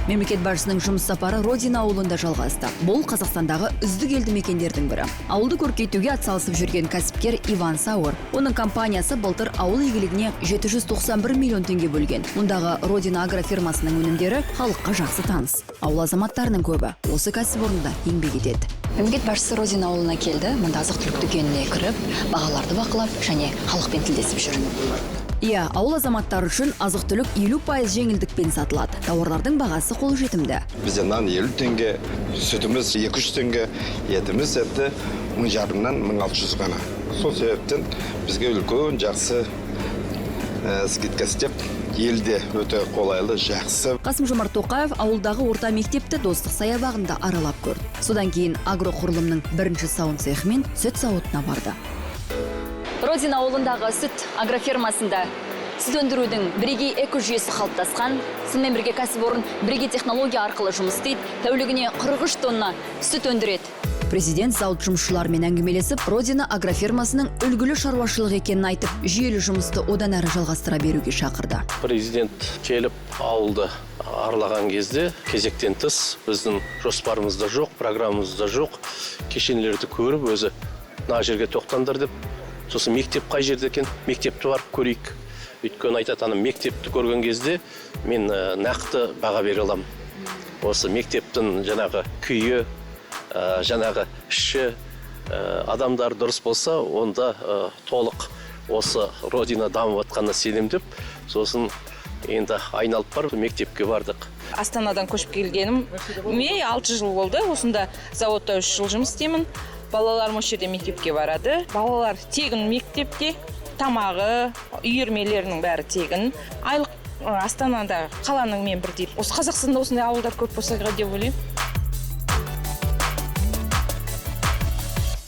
Мемлекет басшысының жұмыс сапары Родина ауылында жалғасты. Бұл Қазақстандағы үздік елді мекендердің бірі. Ауылды көркейтуге атсалысып жүрген кәсіпкер Иван Сауыр. Оның компаниясы былтыр ауыл игілігіне 791 миллион теңге бөлген. Мұндағы Родина агрофирмасының өнімдері халыққа жақсы таныс. Ауыл азаматтарының көбі осы кәсіпорында еңбек етеді. Мемлекет басшысы Родина ауылына келді. Мұнда азық-түлік дүкеніне кіріп, бағаларды бақылап және халықпен тілдесіп жүр. Иә, ауыл азаматтары үшін азық-түлік 50% жеңілдікпен сатылады. Тауарлардың бағасы қолжетімді. Бізде нан 50 теңге, сүтіміз 200 теңге, етіміз 1000-жарымнан 1600 ғана. Сол себептен бізге үлкен жақсы скидка істеп, елде өте қолайлы, жақсы. Қасым-Жомарт Тоқаев ауылдағы орта мектепті Достық саябағында аралап көрді. Содан кейін агроқұрылымның бірінші сауын цехымен сүт зауытына барды. Родина ауылындағы сүт агрофермасында сүт өндірудің бірегей экожүйесі қалыптасқан. Сонымен бірге кәсіпорын бірегей технология арқылы жұмыс істейді. Тәулігіне 43 тонна сүт өндіреді. Президент зауыт жұмысшыларымен әңгімелесіп, Родина агрофермасының үлгілі шаруашылық екенін айтып, жүйелі жұмысты одан әрі жалғастыра беруге шақырды. Президент келіп ауылды аралаған кезде кезектен тыс біздің жоспарымызда жоқ, программамызда жоқ. Кешенлерді көріп, өзі мына жерге тоқтаңдар деп, сосын мектеп қай жерде екен, мектепті барып көрейік. Өйткені айтатыным, мектепті көрген кезде мен нақты баға бере аламын. Осы мектептің жаңағы күйі, жаңағы іші, адамдар дұрыс болса, онда толық осы Родина дамып жатқанына сенемдеп, сосын енді айналып барып мектепке бардық. Астанадан көшіп келгенім 6 жыл болды. Осында заводта 3 жыл жұмыс істеймін. Балаларым осы жерде мектепке барады. Балалар тегін мектепте, тамағы, үйірмелерінің бәрі тегін. Айлық Астанада қаланың мен бірдей. Осы Қазақстанда осындай ауылдар көп болса деп ойлаймын.